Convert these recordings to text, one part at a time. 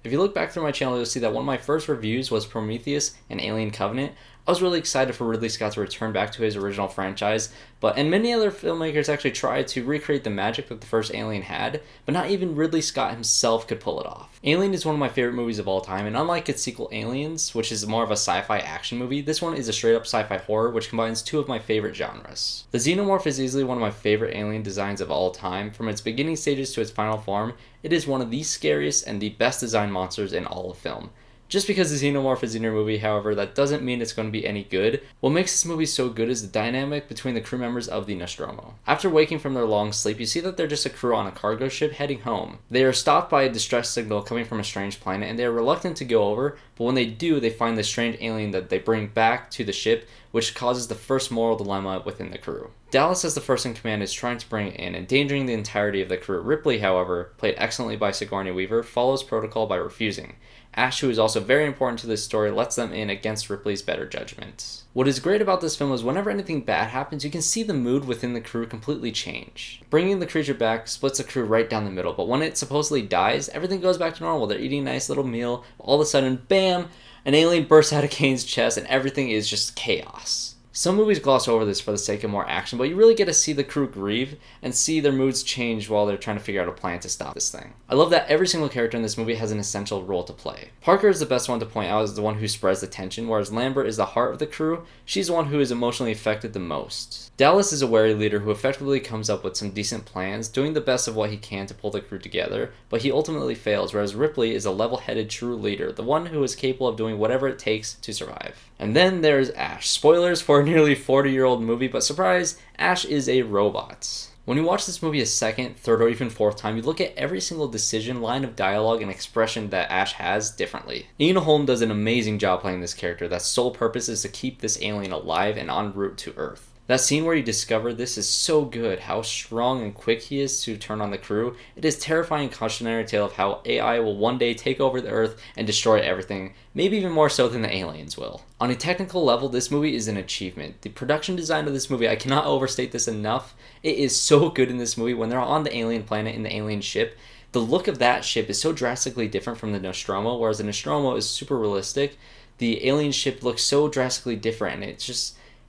If you look back through my channel, you'll see that one of my first reviews was Prometheus and Alien Covenant. I was really excited for Ridley Scott to return back to his original franchise, and many other filmmakers actually tried to recreate the magic that the first Alien had, but not even Ridley Scott himself could pull it off. Alien is one of my favorite movies of all time, and unlike its sequel Aliens, which is more of a sci-fi action movie, this one is a straight up sci-fi horror, which combines two of my favorite genres. The Xenomorph is easily one of my favorite alien designs of all time. From its beginning stages to its final form, it is one of the scariest and the best designed monsters in all of film. Just because the Xenomorph is in your movie, however, that doesn't mean it's going to be any good. What makes this movie so good is the dynamic between the crew members of the Nostromo. After waking from their long sleep, you see that they're just a crew on a cargo ship heading home. They are stopped by a distress signal coming from a strange planet, and they are reluctant to go over, but when they do, they find the strange alien that they bring back to the ship, which causes the first moral dilemma within the crew. Dallas, as the first in command, is trying to bring it in, endangering the entirety of the crew. Ripley, however, played excellently by Sigourney Weaver, follows protocol by refusing. Ash, who is also very important to this story, lets them in against Ripley's better judgment. What is great about this film is whenever anything bad happens, you can see the mood within the crew completely change. Bringing the creature back splits the crew right down the middle, but when it supposedly dies, everything goes back to normal. They're eating a nice little meal, all of a sudden, bam, an alien bursts out of Kane's chest and everything is just chaos. Some movies gloss over this for the sake of more action, but you really get to see the crew grieve and see their moods change while they're trying to figure out a plan to stop this thing. I love that every single character in this movie has an essential role to play. Parker is the best one to point out as the one who spreads the tension, whereas Lambert is the heart of the crew. She's the one who is emotionally affected the most. Dallas is a wary leader who effectively comes up with some decent plans, doing the best of what he can to pull the crew together, but he ultimately fails, whereas Ripley is a level-headed true leader, the one who is capable of doing whatever it takes to survive. And then there's Ash. Spoilers for a nearly 40-year-old movie, but surprise, Ash is a robot. When you watch this movie a second, third, or even fourth time, you look at every single decision, line of dialogue, and expression that Ash has differently. Holm does an amazing job playing this character. That sole purpose is to keep this alien alive and en route to Earth. That scene where you discover this is so good, how strong and quick he is to turn on the crew. It is a terrifying cautionary tale of how AI will one day take over the Earth and destroy everything, maybe even more so than the aliens will. On a technical level, this movie is an achievement. The production design of this movie, I cannot overstate this enough. It is so good in this movie. When they're on the alien planet in the alien ship, the look of that ship is so drastically different from the Nostromo, whereas the Nostromo is super realistic. The alien ship looks so drastically different, and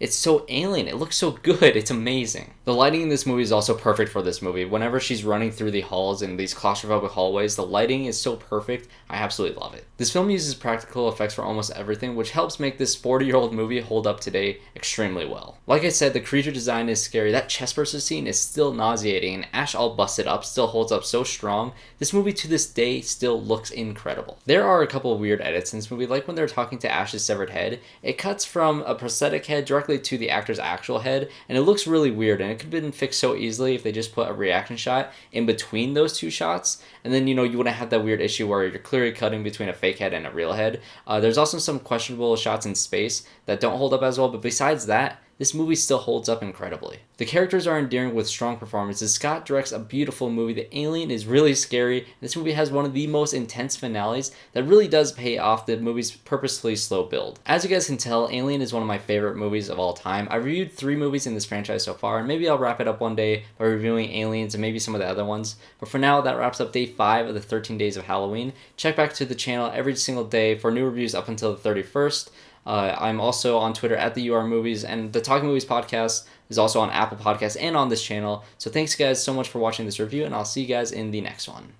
it's so alien. It looks so good. It's amazing. The lighting in this movie is also perfect for this movie. Whenever she's running through the halls and these claustrophobic hallways, the lighting is so perfect. I absolutely love it. This film uses practical effects for almost everything, which helps make this 40-year-old movie hold up today extremely well. Like I said, the creature design is scary. That chest burster scene is still nauseating, and Ash all busted up still holds up so strong. This movie to this day still looks incredible. There are a couple of weird edits in this movie, like when they're talking to Ash's severed head. It cuts from a prosthetic head directly to the actor's actual head, and it looks really weird, and it could have been fixed so easily if they just put a reaction shot in between those two shots, and then you wouldn't have that weird issue where you're clearly cutting between a fake head and a real head. There's also some questionable shots in space that don't hold up as well, but besides that, this movie still holds up incredibly. The characters are endearing with strong performances. Scott directs a beautiful movie. The alien is really scary. This movie has one of the most intense finales that really does pay off the movie's purposefully slow build. As you guys can tell, Alien is one of my favorite movies of all time. I reviewed 3 movies in this franchise so far, and maybe I'll wrap it up one day by reviewing Aliens and maybe some of the other ones. But for now, that wraps up day 5 of the 13 days of Halloween. Check back to the channel every single day for new reviews up until the 31st. I'm also on Twitter at the UR Movies, and the Talking Movies podcast is also on Apple Podcasts and on this channel. So thanks guys so much for watching this review, and I'll see you guys in the next one.